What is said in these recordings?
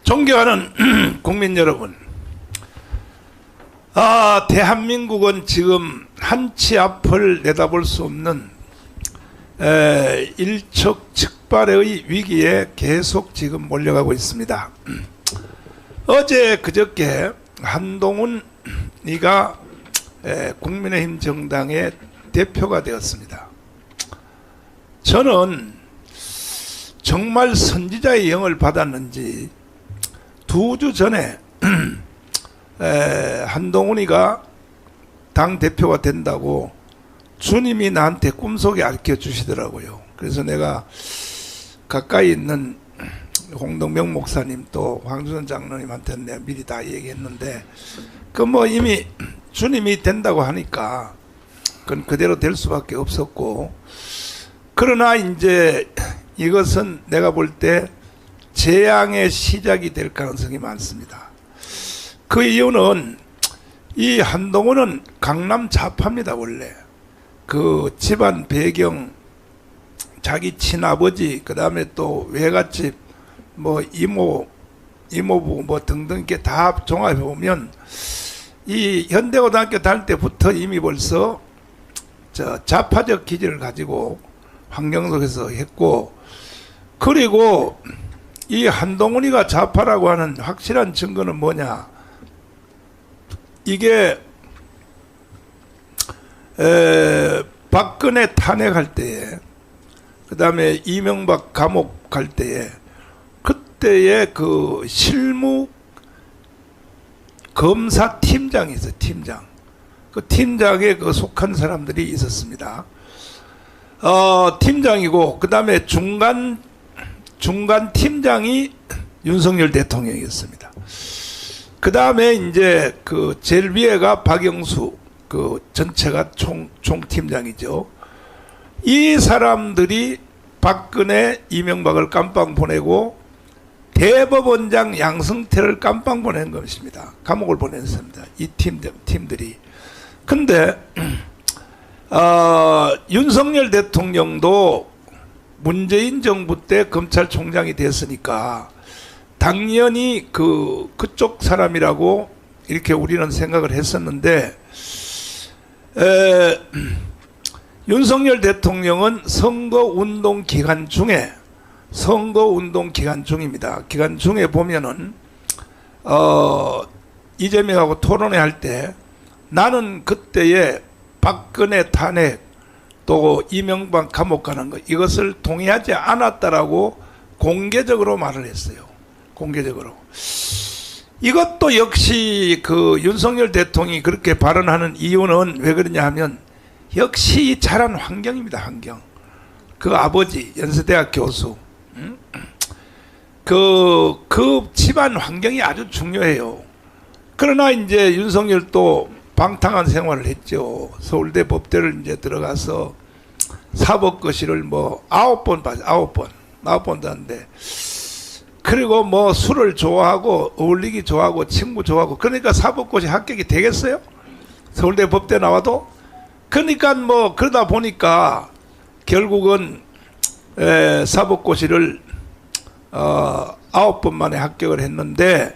존경하는 국민 여러분, 대한민국은 지금 한치 앞을 내다볼 수 없는 일촉즉발의 위기에 계속 지금 몰려가고 있습니다. 어제 그저께 한동훈이가 국민의힘 정당의 대표가 되었습니다. 저는 정말 선지자의 영을 받았는지 2주 전에 한동훈이가 당대표가 된다고 주님이 나한테 꿈속에 알려주시더라고요. 그래서 내가 가까이 있는 홍동명 목사님 또 황주선 장로님한테는 내가 미리 다 얘기했는데 이미 주님이 된다고 하니까 그건 그대로 될 수밖에 없었고, 그러나 이제 이것은 내가 볼 때 재앙의 시작이 될 가능성이 많습니다. 그 이유는 이 한동훈은 강남 좌파입니다. 원래 그 집안 배경, 자기 친아버지, 그 다음에 또 외갓집, 이모부 등등 이렇게 다 종합해 보면 이 현대고등학교 다닐 때부터 이미 벌써 좌파적 기질을 가지고 환경 속에서 했고, 그리고 이 한동훈이가 좌파라고 하는 확실한 증거는 뭐냐? 이게 박근혜 탄핵할 때에, 그 다음에 이명박 감옥 갈 때에, 그때의 그 실무 검사 팀장이 있어요. 팀장. 그 팀장에 속한 사람들이 있었습니다. 팀장이고, 그 다음에 중간 팀장이 윤석열 대통령이었습니다. 그 다음에 이제 제일 위에가 박영수, 전체가 총팀장이죠. 이 사람들이 박근혜, 이명박을 깜빵 보내고 대법원장 양승태를 깜빵 보낸 것입니다. 감옥을 보냈습니다. 이 팀들이. 근데 윤석열 대통령도 문재인 정부 때 검찰총장이 됐으니까 당연히 그쪽 사람이라고 이렇게 우리는 생각을 했었는데, 윤석열 대통령은 선거운동 기간 중입니다. 기간 중에 보면은 이재명하고 토론회 할 때 나는 그때에 박근혜 탄핵 또 이명박 감옥 가는 것, 이것을 동의하지 않았다라고 공개적으로 말을 했어요. 공개적으로. 이것도 역시 윤석열 대통령이 그렇게 발언하는 이유는 왜 그러냐 하면 역시 자란 환경입니다. 환경. 그 아버지 연세대학 교수, 그 집안 환경이 아주 중요해요. 그러나 이제 윤석열도 방탕한 생활을 했죠. 서울대 법대를 이제 들어가서 사법거실을 9번 봤어요. 9번 봤는데, 그리고 술을 좋아하고 어울리기 좋아하고 친구 좋아하고, 그러니까 사법고시 합격이 되겠어요? 서울대 법대 나와도? 그러니까 그러다 보니까 결국은 사법고시를 9번 만에 합격을 했는데,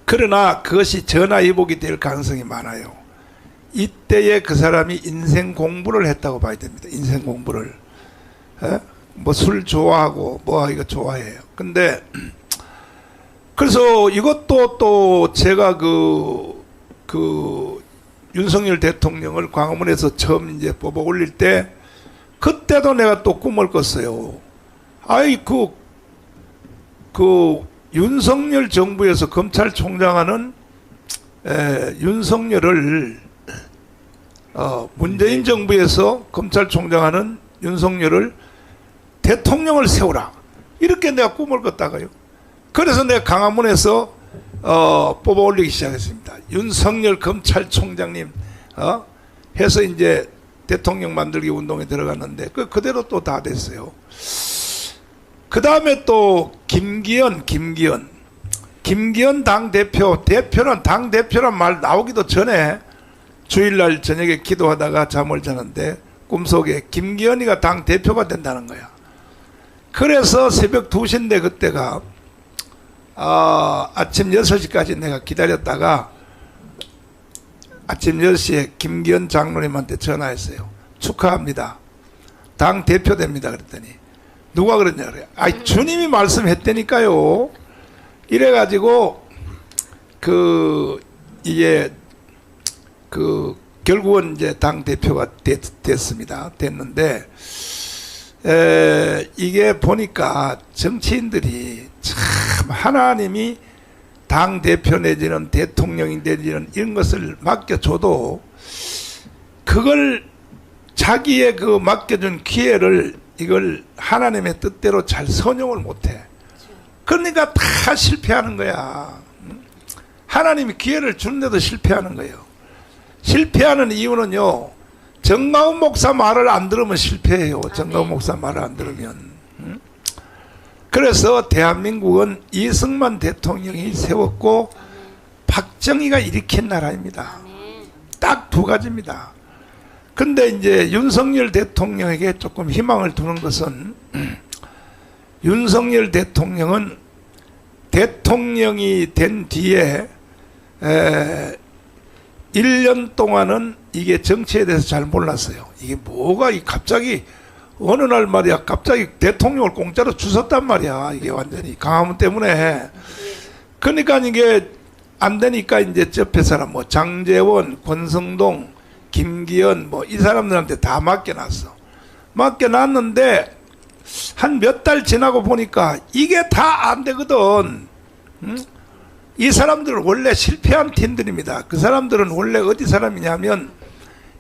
그러나 그것이 전화위복이 될 가능성이 많아요. 이때에 그 사람이 인생 공부를 했다고 봐야 됩니다. 인생 공부를. 술 좋아하고 이거 좋아해요. 근데 그래서 이것도 또 제가 윤석열 대통령을 광화문에서 처음 이제 뽑아 올릴 때, 그때도 내가 또 꿈을 꿨어요. 윤석열 정부에서 검찰총장하는 윤석열을, 문재인 정부에서 검찰총장하는 윤석열을 대통령을 세우라, 이렇게 내가 꿈을 꿨다가요. 그래서 내가 광화문에서 뽑아 올리기 시작했습니다. 윤석열 검찰총장님 해서 이제 대통령 만들기 운동에 들어갔는데 그대로 또 다 됐어요. 그 다음에 또 김기현 대표는 당대표란 말 나오기도 전에 주일날 저녁에 기도하다가 잠을 자는데 꿈속에 김기현이가 당대표가 된다는 거야. 그래서 새벽 2시인데 그때가 아침 6시까지 내가 기다렸다가 아침 10시에 김기현 장로님한테 전화했어요. 축하합니다. 당 대표 됩니다. 그랬더니 누가 그랬냐 그래요. 주님이 말씀했다니까요. 이래가지고 이게 결국은 이제 당 대표가 됐습니다. 됐는데 이게 보니까 정치인들이 참 하나님이 당 대표 내지는 대통령이 내지는 이런 것을 맡겨줘도 그걸 자기의 그 맡겨준 기회를 이걸 하나님의 뜻대로 잘 선용을 못해. 그러니까 다 실패하는 거야. 하나님이 기회를 주는데도 실패하는 거예요. 실패하는 이유는요, 정가운 목사 말을 안 들으면 실패해요. 정가운 목사 말을 안 들으면. 그래서 대한민국은 이승만 대통령이 세웠고 박정희가 일으킨 나라입니다. 딱 두 가지입니다. 근데 이제 윤석열 대통령에게 조금 희망을 두는 것은 윤석열 대통령은 대통령이 된 뒤에 1년 동안은 이게 정치에 대해서 잘 몰랐어요. 이게 뭐가 갑자기 어느 날 말이야 갑자기 대통령을 공짜로 주셨단 말이야. 이게 완전히 강화문 때문에. 그러니까 이게 안 되니까 이제 옆에 사람 뭐 장제원, 권성동, 김기현 뭐 이 사람들한테 다 맡겨놨어. 맡겨놨는데 한 몇 달 지나고 보니까 이게 다 안 되거든. 이 사람들은 원래 실패한 팀들입니다. 그 사람들은 원래 어디 사람이냐면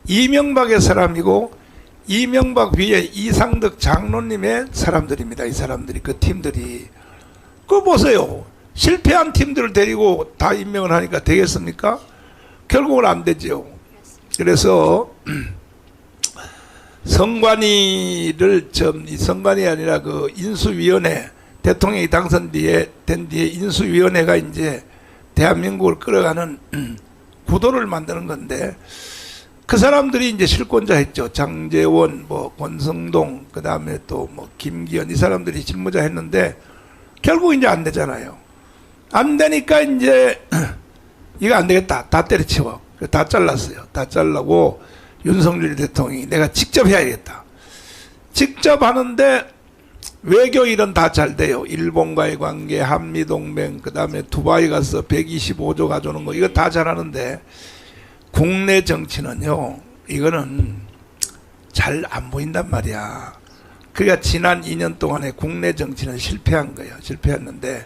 이명박의 사람이고 이명박 위에 이상덕 장로님의 사람들입니다. 이 사람들이 그 팀들이. 그거 보세요. 실패한 팀들을 데리고 다 임명을 하니까 되겠습니까? 결국은 안 되죠. 그래서 선관위를 선관위 아니라 그 인수위원회 대통령이 된 뒤에 인수위원회가 이제 대한민국을 끌어가는 구도를 만드는 건데 그 사람들이 이제 실권자 했죠. 장제원, 뭐 권성동, 그 다음에 또 뭐 김기현 이 사람들이 실무자 했는데 결국 이제 안 되잖아요. 안 되니까 이제 이거 안 되겠다. 다 때려치워. 다 잘랐어요. 다 잘라고 윤석열 대통령이 내가 직접 해야겠다. 직접 하는데 외교 일은 다 잘 돼요. 일본과의 관계, 한미동맹, 그 다음에 두바이 가서 125조 가져오는 거 이거 다 잘하는데 국내 정치는요. 이거는 잘 안 보인단 말이야. 그러니까 지난 2년 동안에 국내 정치는 실패한 거예요. 실패했는데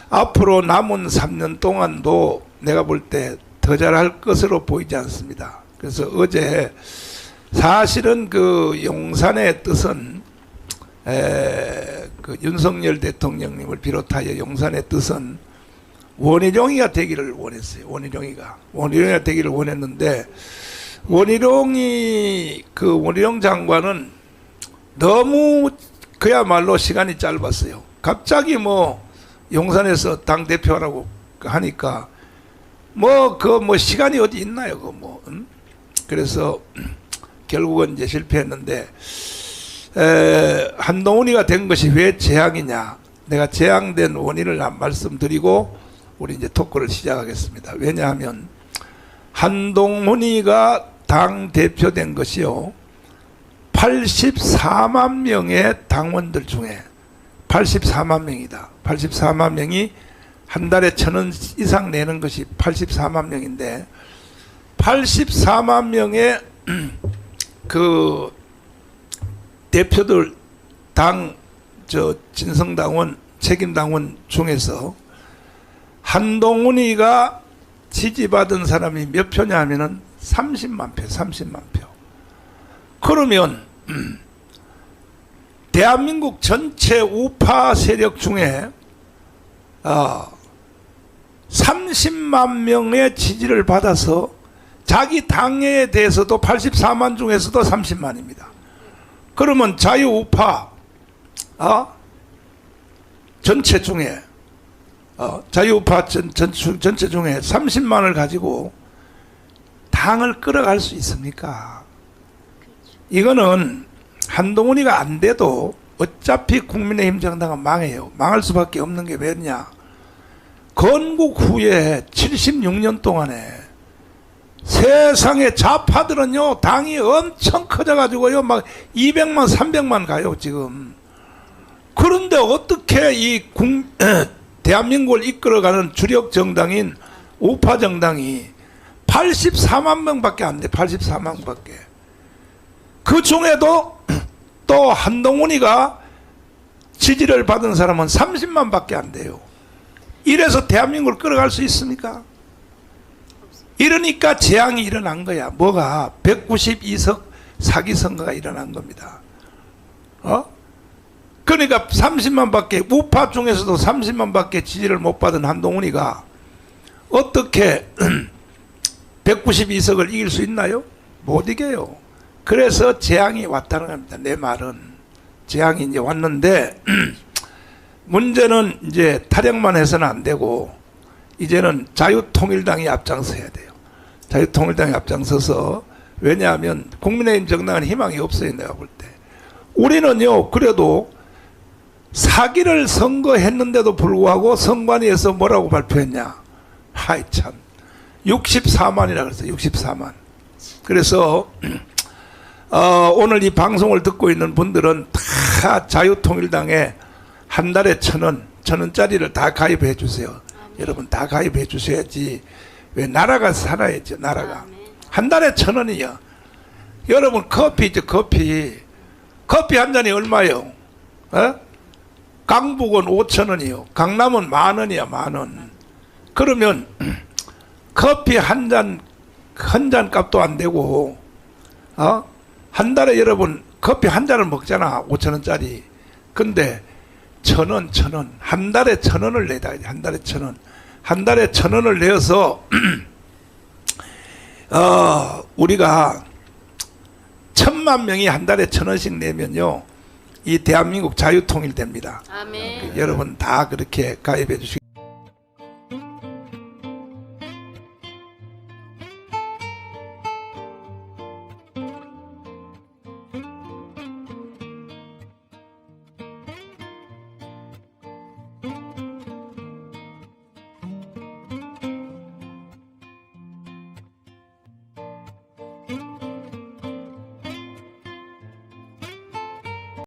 앞으로 남은 3년 동안도 내가 볼 때 더 잘할 것으로 보이지 않습니다. 그래서 어제 사실은 그 용산의 뜻은 그 윤석열 대통령님을 비롯하여 용산의 뜻은 원희룡이가 되기를 원했어요. 원희룡이가 되기를 원했는데 원희룡 장관은 너무 그야말로 시간이 짧았어요. 갑자기 뭐 용산에서 당 대표라고 하니까 시간이 어디 있나요? 그래서 결국은 이제 실패했는데 한동훈이가 된 것이 왜 재앙이냐? 내가 재앙된 원인을 말씀드리고 우리 이제 토크를 시작하겠습니다. 왜냐하면 한동훈이가 당 대표된 것이요 84만 명의 당원들 중에 84만 명이다. 84만 명이 한 달에 1,000원 이상 내는 것이 84만 명인데 84만 명의 그 대표들 진성당원 책임당원 중에서 한동훈이가 지지받은 사람이 몇 표냐 하면은 30만 표. 그러면 대한민국 전체 우파 세력 중에 30만 명의 지지를 받아서 자기 당에 대해서도 84만 중에서도 30만입니다. 그러면 자유우파 전체 중에 자유우파 전체 중에 30만을 가지고 당을 끌어갈 수 있습니까? 이거는 한동훈이가 안 돼도 어차피 국민의힘 정당은 망해요. 망할 수밖에 없는 게 왜냐? 건국 후에 76년 동안에 세상의 좌파들은요, 당이 엄청 커져가지고요, 막 200만, 300만 가요, 지금. 그런데 어떻게 이 대한민국을 이끌어가는 주력 정당인 우파 정당이 84만 명밖에 안 돼, 84만 명밖에. 그 중에도 또 한동훈이가 지지를 받은 사람은 30만 밖에 안 돼요. 이래서 대한민국을 끌어갈 수 있습니까? 이러니까 재앙이 일어난 거야. 뭐가? 192석 사기 선거가 일어난 겁니다. 그러니까 30만 밖에, 우파 중에서도 30만 밖에 지지를 못 받은 한동훈이가 어떻게 192석을 이길 수 있나요? 못 이겨요. 그래서 재앙이 왔다는 겁니다. 내 말은. 재앙이 이제 왔는데, 문제는 이제 타령만 해서는 안 되고, 이제는 자유통일당이 앞장서야 돼요. 자유통일당이 앞장서서, 왜냐하면 국민의힘 정당은 희망이 없어요, 내가 볼 때. 우리는요, 그래도 사기를 선거했는데도 불구하고 선관위에서 뭐라고 발표했냐? 하이 참. 64만이라 그랬어요. 64만. 그래서 오늘 이 방송을 듣고 있는 분들은 다 자유통일당에 한 달에 1,000원짜리를 다 가입해 주세요. 여러분 다 가입해 주셔야지. 왜 나라가 살아야죠. 나라가. 한 달에 1,000원이요. 여러분 커피 있죠. 커피 한 잔이 얼마요? 강북은 5,000원이요. 강남은 10,000원이야. 10,000원. 그러면 커피 한 잔 값도 안 되고, 한 달에 여러분 커피 한 잔을 먹잖아. 5,000원짜리. 근데 1,000원. 한 달에 1,000원을 내다. 한 달에 1,000원. 한 달에 1,000원을 내어서, 우리가 1,000만 명이 한 달에 1,000원씩 내면요, 이 대한민국 자유통일 됩니다. 아멘. 여러분 다 그렇게 가입해 주시기